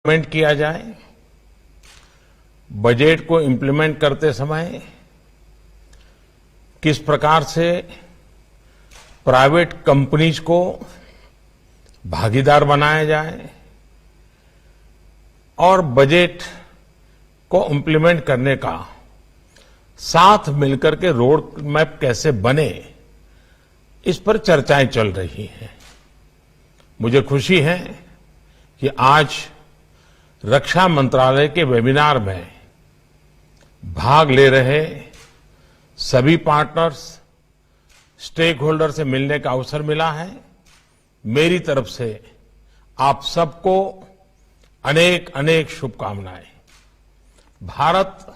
Implement किया जाए। Budget को इम्प्लीमेंट करते समय किस प्रकार से प्राइवेट कंपनीज को भागीदार बनाया जाए और बजट को इम्प्लीमेंट करने का साथ मिलकर के रोड मैप कैसे बने, इस पर चर्चाएं चल रही हैं। मुझे खुशी है कि आज रक्षा मंत्रालय के वेबिनार में भाग ले रहे सभी पार्टनर्स, स्टेक होल्डर से मिलने का अवसर मिला है। मेरी तरफ से आप सबको अनेक अनेक शुभकामनाएं। भारत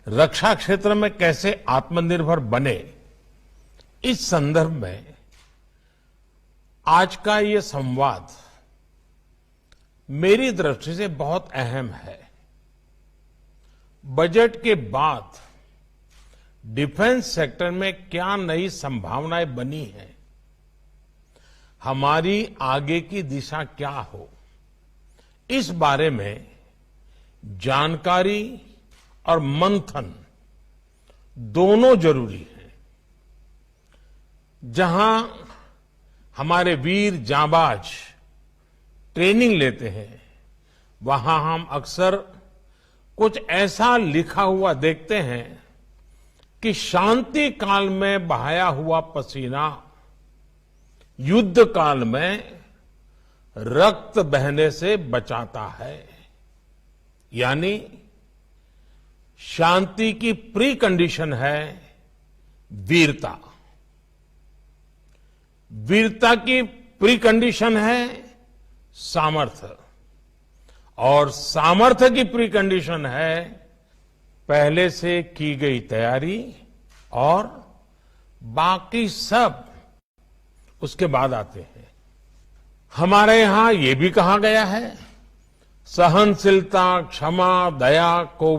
रक्षा क्षेत्र में कैसे आत्मनिर्भर बने, इस संदर्भ में आज का ये संवाद मेरी दृष्टि से बहुत अहम है। बजट के बाद डिफेंस सेक्टर में क्या नई संभावनाएं बनी हैं, हमारी आगे की दिशा क्या हो, इस बारे में जानकारी और मंथन दोनों जरूरी है। जहां हमारे वीर जांबाज ट्रेनिंग लेते हैं, वहां हम अक्सर कुछ ऐसा लिखा हुआ देखते हैं कि शांति काल में बहाया हुआ पसीना युद्ध काल में रक्त बहने से बचाता है। यानी शांति की प्री कंडीशन है वीरता, वीरता की प्री कंडीशन है सामर्थ्य, और सामर्थ्य की प्री कंडीशन है पहले से की गई तैयारी, और बाकी सब उसके बाद आते हैं। हमारे यहां ये भी कहा गया है, सहनशीलता, क्षमा, दया को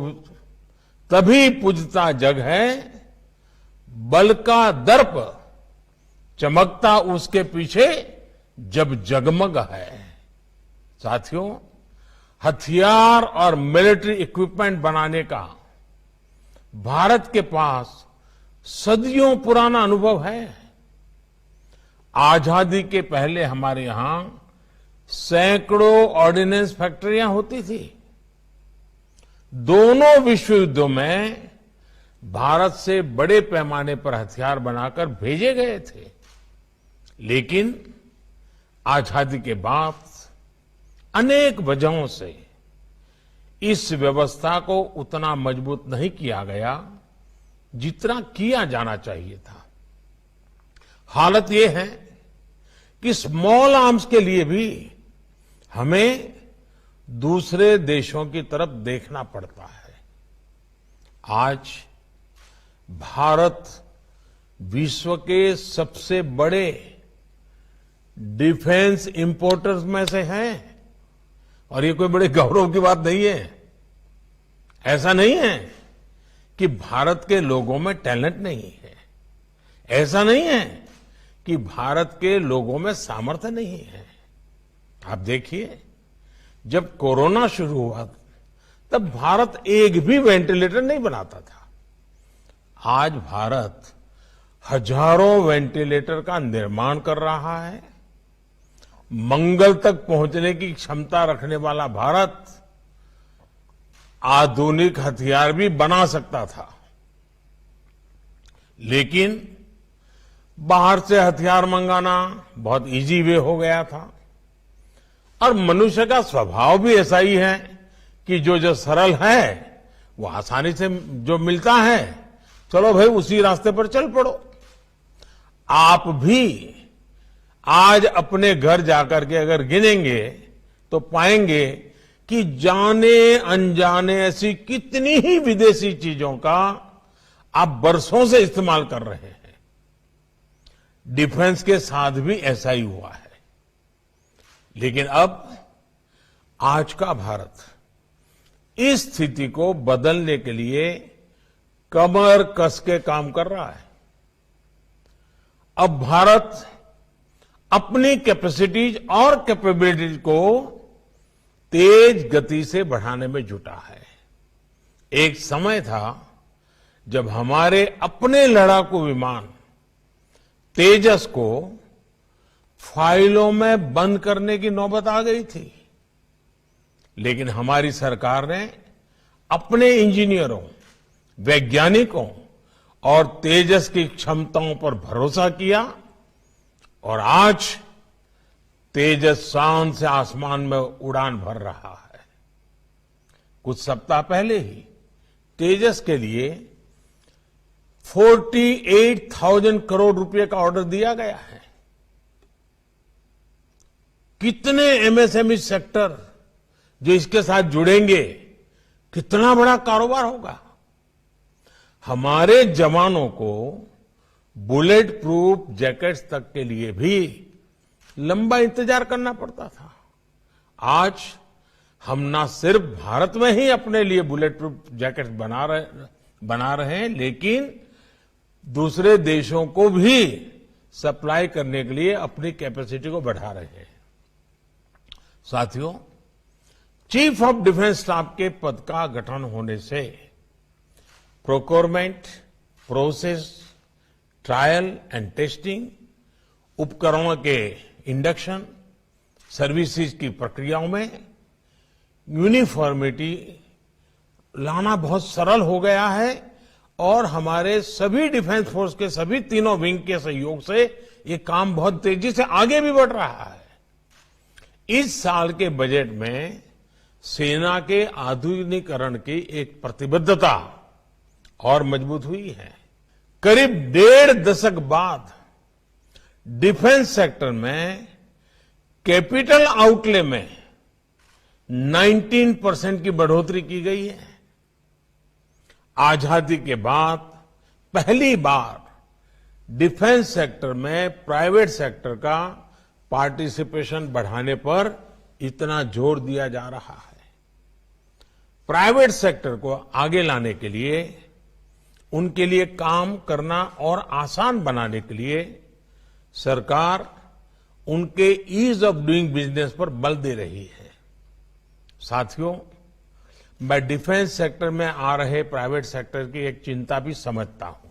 तभी पूजता जग है, बल का दर्प चमकता उसके पीछे जब जगमग है। साथियों, हथियार और मिलिट्री इक्विपमेंट बनाने का भारत के पास सदियों पुराना अनुभव है। आजादी के पहले हमारे यहां सैकड़ों ऑर्डिनेंस फैक्ट्रियां होती थी। दोनों विश्व युद्धों में भारत से बड़े पैमाने पर हथियार बनाकर भेजे गए थे, लेकिन आजादी के बाद अनेक वजहों से इस व्यवस्था को उतना मजबूत नहीं किया गया जितना किया जाना चाहिए था। हालत यह है कि स्मॉल आर्म्स के लिए भी हमें दूसरे देशों की तरफ देखना पड़ता है। आज भारत विश्व के सबसे बड़े डिफेंस इंपोर्टर्स में से है, और ये कोई बड़े गौरव की बात नहीं है। ऐसा नहीं है कि भारत के लोगों में टैलेंट नहीं है, ऐसा नहीं है कि भारत के लोगों में सामर्थ्य नहीं है। आप देखिए, जब कोरोना शुरू हुआ तब भारत एक भी वेंटिलेटर नहीं बनाता था। आज भारत हजारों वेंटिलेटर का निर्माण कर रहा है। मंगल तक पहुंचने की क्षमता रखने वाला भारत आधुनिक हथियार भी बना सकता था, लेकिन बाहर से हथियार मंगाना बहुत इजी वे हो गया था। और मनुष्य का स्वभाव भी ऐसा ही है कि जो सरल है वो आसानी से जो मिलता है, चलो भाई उसी रास्ते पर चल पड़ो। आप भी आज अपने घर जाकर के अगर गिनेंगे तो पाएंगे कि जाने अनजाने ऐसी कितनी ही विदेशी चीजों का आप बरसों से इस्तेमाल कर रहे हैं। डिफेंस के साथ भी ऐसा ही हुआ है। लेकिन अब आज का भारत इस स्थिति को बदलने के लिए कमर कस के काम कर रहा है। अब भारत अपनी कैपेसिटीज और कैपेबिलिटीज को तेज गति से बढ़ाने में जुटा है। एक समय था जब हमारे अपने लड़ाकू विमान तेजस को फाइलों में बंद करने की नौबत आ गई थी, लेकिन हमारी सरकार ने अपने इंजीनियरों, वैज्ञानिकों और तेजस की क्षमताओं पर भरोसा किया और आज तेजस शान से आसमान में उड़ान भर रहा है। कुछ सप्ताह पहले ही तेजस के लिए 48,000 करोड़ रुपए का ऑर्डर दिया गया है। कितने एमएसएमई सेक्टर जो इसके साथ जुड़ेंगे, कितना बड़ा कारोबार होगा। हमारे जवानों को बुलेट प्रूफ जैकेट्स तक के लिए भी लंबा इंतजार करना पड़ता था। आज हम न सिर्फ भारत में ही अपने लिए बुलेट प्रूफ जैकेट्स बना रहे हैं, लेकिन दूसरे देशों को भी सप्लाई करने के लिए अपनी कैपेसिटी को बढ़ा रहे हैं। साथियों, चीफ ऑफ डिफेंस स्टाफ के पद का गठन होने से procurement, process, trial and testing, उपकरणों के इंडक्शन, सर्विसेज की प्रक्रियाओं में यूनिफॉर्मिटी लाना बहुत सरल हो गया है और हमारे सभी डिफेंस फोर्स के सभी तीनों विंग के सहयोग से ये काम बहुत तेजी से आगे भी बढ़ रहा है। इस साल के बजट में सेना के आधुनिकीकरण की एक प्रतिबद्धता और मजबूत हुई है। करीब 1.5 दशक बाद डिफेंस सेक्टर में कैपिटल आउटले में 19% की बढ़ोतरी की गई है। आजादी के बाद पहली बार डिफेंस सेक्टर में प्राइवेट सेक्टर का पार्टिसिपेशन बढ़ाने पर इतना जोर दिया जा रहा है। प्राइवेट सेक्टर को आगे लाने के लिए, उनके लिए काम करना और आसान बनाने के लिए सरकार उनके ईज ऑफ डूइंग बिजनेस पर बल दे रही है। साथियों, मैं डिफेंस सेक्टर में आ रहे प्राइवेट सेक्टर की एक चिंता भी समझता हूं।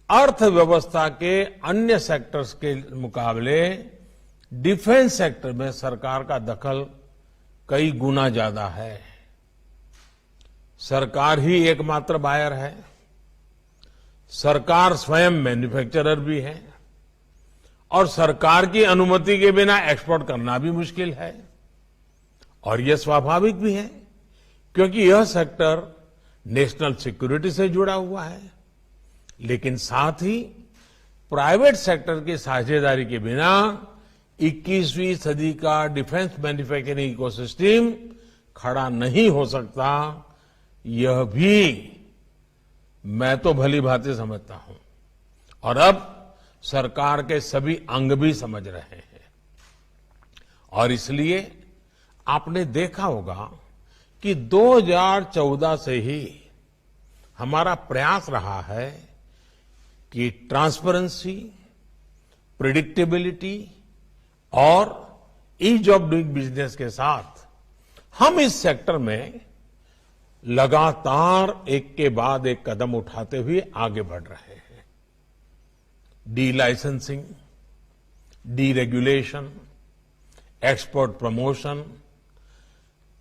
अर्थव्यवस्था के अन्य सेक्टर्स के मुकाबले डिफेंस सेक्टर में सरकार का दखल कई गुना ज्यादा है। सरकार ही एकमात्र बायर है, सरकार स्वयं मैन्युफैक्चरर भी है और सरकार की अनुमति के बिना एक्सपोर्ट करना भी मुश्किल है। और यह स्वाभाविक भी है क्योंकि यह सेक्टर नेशनल सिक्योरिटी से जुड़ा हुआ है। लेकिन साथ ही प्राइवेट सेक्टर की साझेदारी के बिना 21वीं सदी का डिफेंस मैन्युफैक्चरिंग इकोसिस्टम खड़ा नहीं हो सकता। यह भी मैं तो भली भांति समझता हूं और अब सरकार के सभी अंग भी समझ रहे हैं। और इसलिए आपने देखा होगा कि 2014 से ही हमारा प्रयास रहा है कि ट्रांसपेरेंसी, प्रिडिक्टेबिलिटी और ईज ऑफ डूइंग बिजनेस के साथ हम इस सेक्टर में लगातार एक के बाद एक कदम उठाते हुए आगे बढ़ रहे हैं। Delicensing, deregulation, export promotion,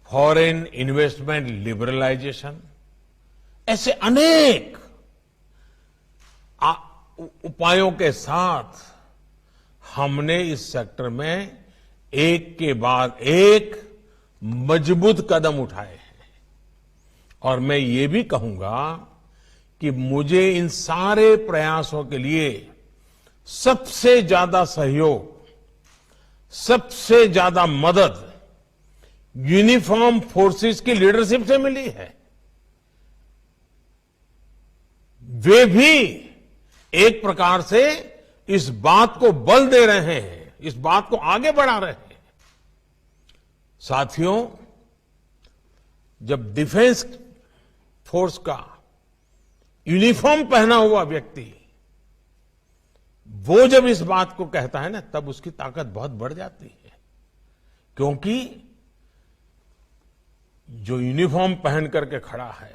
foreign investment liberalisation, ऐसे अनेक उपायों के साथ हमने इस सेक्टर में एक के बाद एक मजबूत कदम उठाए हैं। और मैं ये भी कहूंगा कि मुझे इन सारे प्रयासों के लिए सबसे ज्यादा सहयोग, सबसे ज्यादा मदद यूनिफॉर्म फोर्सेस की लीडरशिप से मिली है। वे भी एक प्रकार से इस बात को बल दे रहे हैं, इस बात को आगे बढ़ा रहे हैं। साथियों, जब डिफेंस फोर्स का यूनिफॉर्म पहना हुआ व्यक्ति वो जब इस बात को कहता है ना, तब उसकी ताकत बहुत बढ़ जाती है। क्योंकि जो यूनिफॉर्म पहन करके खड़ा है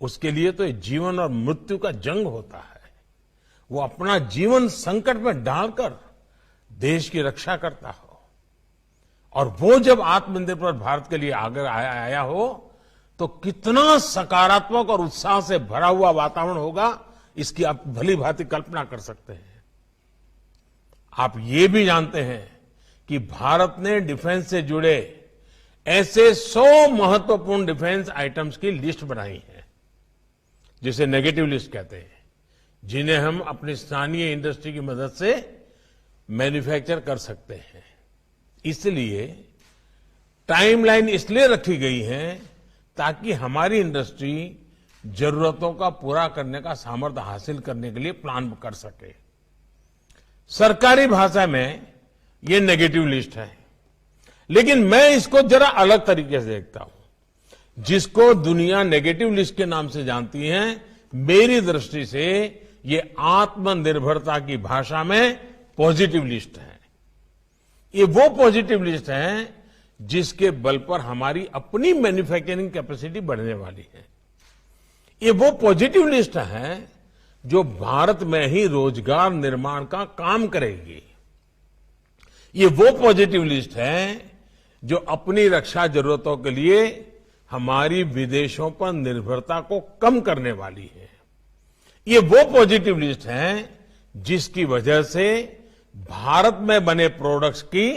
उसके लिए तो जीवन और मृत्यु का जंग होता है। वो अपना जीवन संकट में डालकर देश की रक्षा करता हो, और वो जब आत्मनिर्भर भारत के लिए आगे आया हो तो कितना सकारात्मक और उत्साह से भरा हुआ वातावरण होगा, इसकी आप भली भांति कल्पना कर सकते हैं। आप ये भी जानते हैं कि भारत ने डिफेंस से जुड़े ऐसे 100 महत्वपूर्ण डिफेंस आइटम्स की लिस्ट बनाई है, जिसे नेगेटिव लिस्ट कहते हैं, जिन्हें हम अपनी स्थानीय इंडस्ट्री की मदद से मैन्युफैक्चर कर सकते हैं। इसलिए टाइमलाइन इसलिए रखी गई है ताकि हमारी इंडस्ट्री जरूरतों का पूरा करने का सामर्थ्य हासिल करने के लिए प्लान कर सके। सरकारी भाषा में ये नेगेटिव लिस्ट है, लेकिन मैं इसको जरा अलग तरीके से देखता हूं। जिसको दुनिया नेगेटिव लिस्ट के नाम से जानती है, मेरी दृष्टि से ये आत्मनिर्भरता की भाषा में पॉजिटिव लिस्ट है। ये वो पॉजिटिव लिस्ट है जिसके बल पर हमारी अपनी मैन्युफैक्चरिंग कैपेसिटी बढ़ने वाली है। ये वो पॉजिटिव लिस्ट है जो भारत में ही रोजगार निर्माण का काम करेगी। ये वो पॉजिटिव लिस्ट है जो अपनी रक्षा जरूरतों के लिए हमारी विदेशों पर निर्भरता को कम करने वाली है। ये वो पॉजिटिव लिस्ट है जिसकी वजह से भारत में बने प्रोडक्ट्स की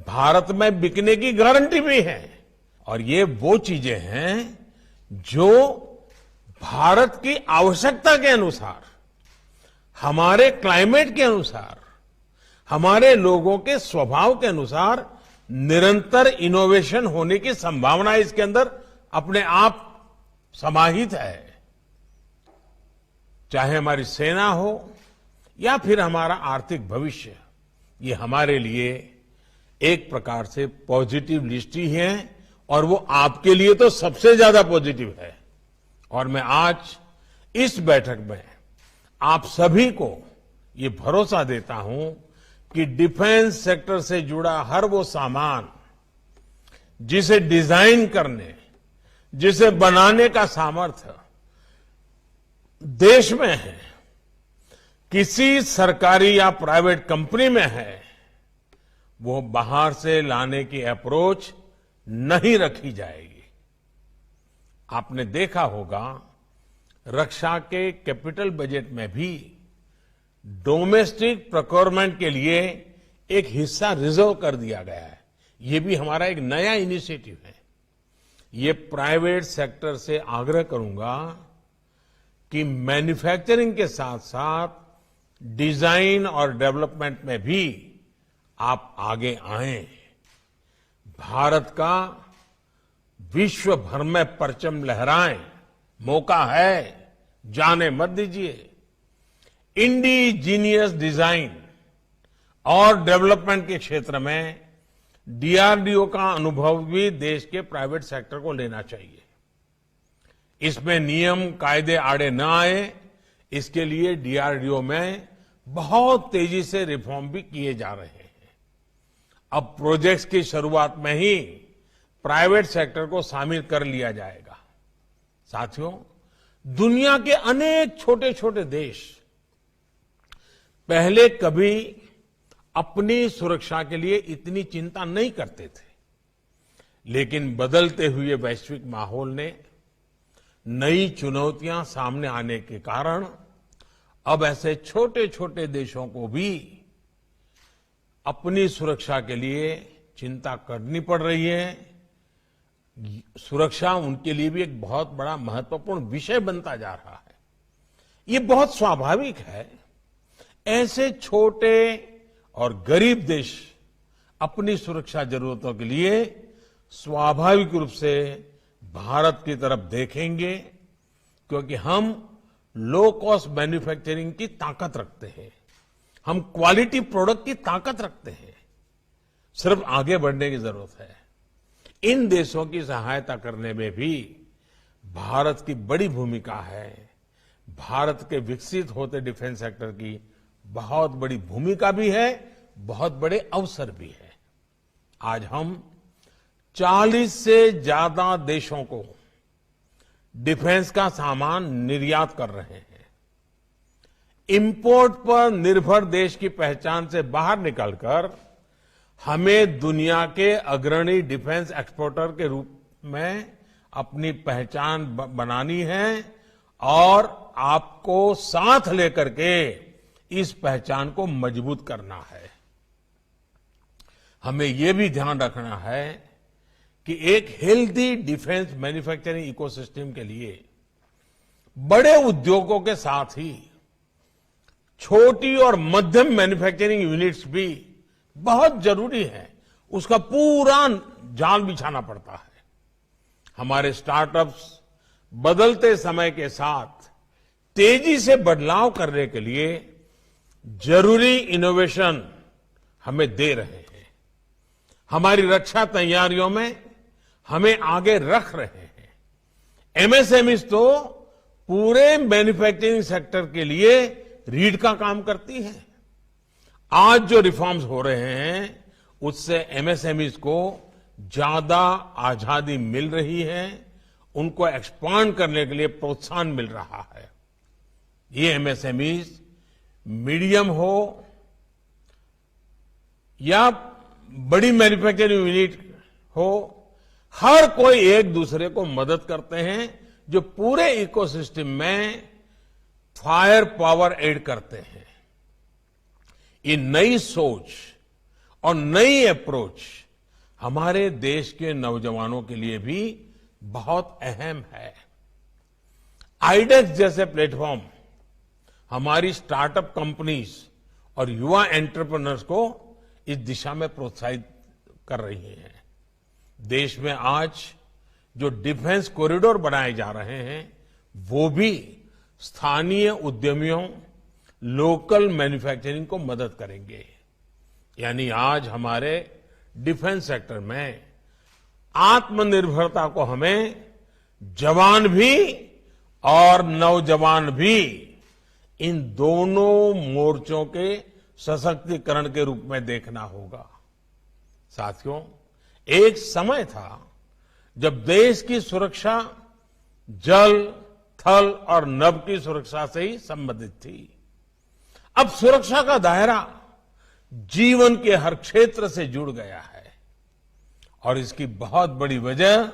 भारत में बिकने की गारंटी भी है। और ये वो चीजें हैं जो भारत की आवश्यकता के अनुसार, हमारे क्लाइमेट के अनुसार, हमारे लोगों के स्वभाव के अनुसार निरंतर इनोवेशन होने की संभावना इसके अंदर अपने आप समाहित है। चाहे हमारी सेना हो या फिर हमारा आर्थिक भविष्य, ये हमारे लिए एक प्रकार से पॉजिटिव लिस्ट ही है, और वो आपके लिए तो सबसे ज्यादा पॉजिटिव है। और मैं आज इस बैठक में आप सभी को ये भरोसा देता हूं कि डिफेंस सेक्टर से जुड़ा हर वो सामान जिसे डिजाइन करने, जिसे बनाने का सामर्थ्य देश में है, किसी सरकारी या प्राइवेट कंपनी में है, वो बाहर से लाने की अप्रोच नहीं रखी जाएगी। आपने देखा होगा रक्षा के कैपिटल बजट में भी डोमेस्टिक प्रोक्योरमेंट के लिए एक हिस्सा रिजर्व कर दिया गया है। ये भी हमारा एक नया इनिशिएटिव है। ये प्राइवेट सेक्टर से आग्रह करूंगा कि मैन्युफैक्चरिंग के साथ साथ डिजाइन और डेवलपमेंट में भी आप आगे आएं। भारत का विश्व भर में परचम लहराएं, मौका है, जाने मत दीजिए। इंडिजीनियस डिजाइन और डेवलपमेंट के क्षेत्र में डीआरडीओ का अनुभव भी देश के प्राइवेट सेक्टर को लेना चाहिए। इसमें नियम कायदे आड़े न आए, इसके लिए डीआरडीओ में बहुत तेजी से रिफॉर्म भी किए जा रहे हैं। अब प्रोजेक्ट्स की शुरुआत में ही प्राइवेट सेक्टर को शामिल कर लिया जाएगा। साथियों, दुनिया के अनेक छोटे छोटे देश पहले कभी अपनी सुरक्षा के लिए इतनी चिंता नहीं करते थे, लेकिन बदलते हुए वैश्विक माहौल ने, नई चुनौतियां सामने आने के कारण अब ऐसे छोटे छोटे देशों को भी अपनी सुरक्षा के लिए चिंता करनी पड़ रही है। सुरक्षा उनके लिए भी एक बहुत बड़ा महत्वपूर्ण विषय बनता जा रहा है। ये बहुत स्वाभाविक है। ऐसे छोटे और गरीब देश अपनी सुरक्षा जरूरतों के लिए स्वाभाविक रूप से भारत की तरफ देखेंगे, क्योंकि हम लो कॉस्ट मैन्युफैक्चरिंग की ताकत रखते हैं, हम क्वालिटी प्रोडक्ट की ताकत रखते हैं। सिर्फ आगे बढ़ने की जरूरत है। इन देशों की सहायता करने में भी भारत की बड़ी भूमिका है। भारत के विकसित होते डिफेंस सेक्टर की बहुत बड़ी भूमिका भी है, बहुत बड़े अवसर भी है। आज हम 40 से ज्यादा देशों को डिफेंस का सामान निर्यात कर रहे हैं। इंपोर्ट पर निर्भर देश की पहचान से बाहर निकलकर हमें दुनिया के अग्रणी डिफेंस एक्सपोर्टर के रूप में अपनी पहचान बनानी है और आपको साथ लेकर के इस पहचान को मजबूत करना है। हमें यह भी ध्यान रखना है कि एक हेल्दी डिफेंस मैन्युफैक्चरिंग इकोसिस्टम के लिए बड़े उद्योगों के साथ ही छोटी और मध्यम मैन्युफैक्चरिंग यूनिट्स भी बहुत जरूरी है। उसका पूरा जाल बिछाना पड़ता है। हमारे स्टार्टअप्स बदलते समय के साथ तेजी से बदलाव करने के लिए जरूरी इनोवेशन हमें दे रहे हैं। हमारी रक्षा तैयारियों में हमें आगे रख रहे हैं। एमएसएमईज तो पूरे मैन्युफैक्चरिंग सेक्टर के लिए रीढ़ का काम करती है। आज जो रिफॉर्म्स हो रहे हैं उससे एमएसएमईज को ज्यादा आजादी मिल रही है, उनको एक्सपांड करने के लिए प्रोत्साहन मिल रहा है। ये एमएसएमईज मीडियम हो या बड़ी मैन्युफैक्चरिंग यूनिट हो, हर कोई एक दूसरे को मदद करते हैं, जो पूरे इकोसिस्टम में फायर पावर ऐड करते हैं। ये नई सोच और नई अप्रोच हमारे देश के नौजवानों के लिए भी बहुत अहम है। आईडेक्स जैसे प्लेटफॉर्म हमारी स्टार्टअप कंपनीज और युवा एंटरप्रेन्योर्स को इस दिशा में प्रोत्साहित कर रही हैं। देश में आज जो डिफेंस कॉरिडोर बनाए जा रहे हैं वो भी स्थानीय उद्यमियों, लोकल मैन्युफैक्चरिंग को मदद करेंगे। यानी आज हमारे डिफेंस सेक्टर में आत्मनिर्भरता को हमें जवान भी और नौजवान भी, इन दोनों मोर्चों के सशक्तिकरण के रूप में देखना होगा। साथियों, एक समय था जब देश की सुरक्षा जल, थल और नभ की सुरक्षा से ही संबंधित थी। अब सुरक्षा का दायरा जीवन के हर क्षेत्र से जुड़ गया है और इसकी बहुत बड़ी वजह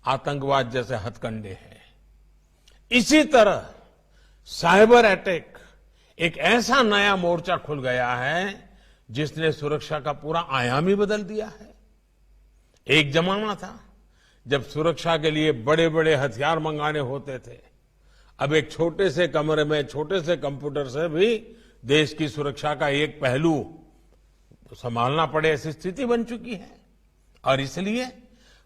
आतंकवाद जैसे हथकंडे हैं। इसी तरह साइबर अटैक एक ऐसा नया मोर्चा खुल गया है जिसने सुरक्षा का पूरा आयाम ही बदल दिया है। एक जमाना था जब सुरक्षा के लिए बड़े बड़े हथियार मंगाने होते थे। अब एक छोटे से कमरे में छोटे से कंप्यूटर से भी देश की सुरक्षा का एक पहलू संभालना पड़े, ऐसी स्थिति बन चुकी है। और इसलिए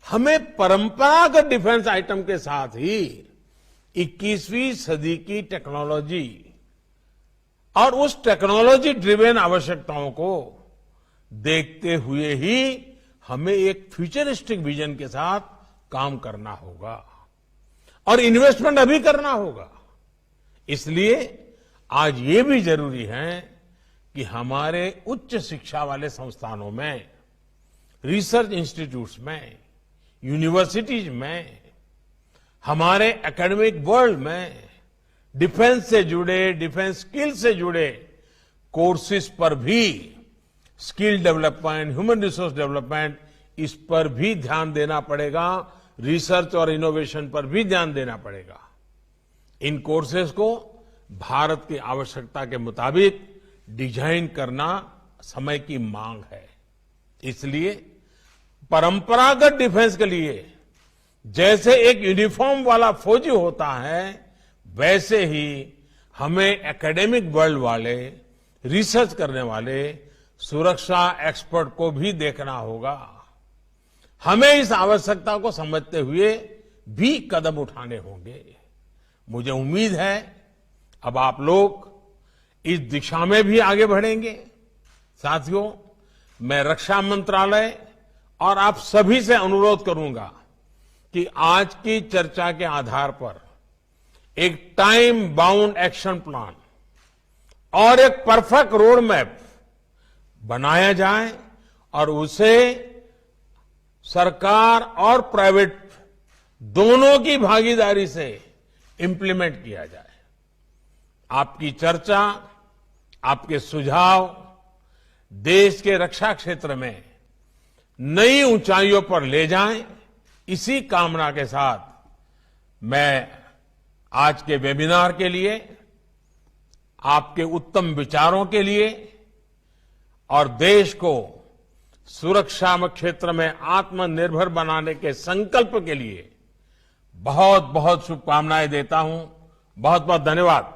हमें परंपरागत डिफेंस आइटम के साथ ही 21वीं सदी की टेक्नोलॉजी और उस टेक्नोलॉजी ड्रिवेन आवश्यकताओं को देखते हुए ही हमें एक फ्यूचरिस्टिक विजन के साथ काम करना होगा और इन्वेस्टमेंट अभी करना होगा। इसलिए आज ये भी जरूरी है कि हमारे उच्च शिक्षा वाले संस्थानों में, रिसर्च इंस्टीट्यूट्स में, यूनिवर्सिटीज में, हमारे एकेडमिक वर्ल्ड में डिफेंस से जुड़े, डिफेंस स्किल से जुड़े कोर्सेज पर भी, skill development, human resource development, इस पर भी ध्यान देना पड़ेगा। रिसर्च और इनोवेशन पर भी ध्यान देना पड़ेगा। इन कोर्सेज को भारत की आवश्यकता के मुताबिक डिजाइन करना समय की मांग है। इसलिए परंपरागत डिफेंस के लिए जैसे एक यूनिफॉर्म वाला फौजी होता है, वैसे ही हमें एकेडमिक वर्ल्ड वाले, रिसर्च करने वाले, सुरक्षा एक्सपर्ट को भी देखना होगा। हमें इस आवश्यकता को समझते हुए भी कदम उठाने होंगे। मुझे उम्मीद है अब आप लोग इस दिशा में भी आगे बढ़ेंगे। साथियों, मैं रक्षा मंत्रालय और आप सभी से अनुरोध करूंगा कि आज की चर्चा के आधार पर एक टाइम बाउंड एक्शन प्लान और एक परफेक्ट रोड मैप बनाया जाए और उसे सरकार और प्राइवेट दोनों की भागीदारी से इंप्लीमेंट किया जाए। आपकी चर्चा, आपके सुझाव देश के रक्षा क्षेत्र में नई ऊंचाइयों पर ले जाएं, इसी कामना के साथ मैं आज के वेबिनार के लिए, आपके उत्तम विचारों के लिए और देश को सुरक्षा क्षेत्र में आत्मनिर्भर बनाने के संकल्प के लिए बहुत बहुत शुभकामनाएं देता हूं। बहुत बहुत धन्यवाद।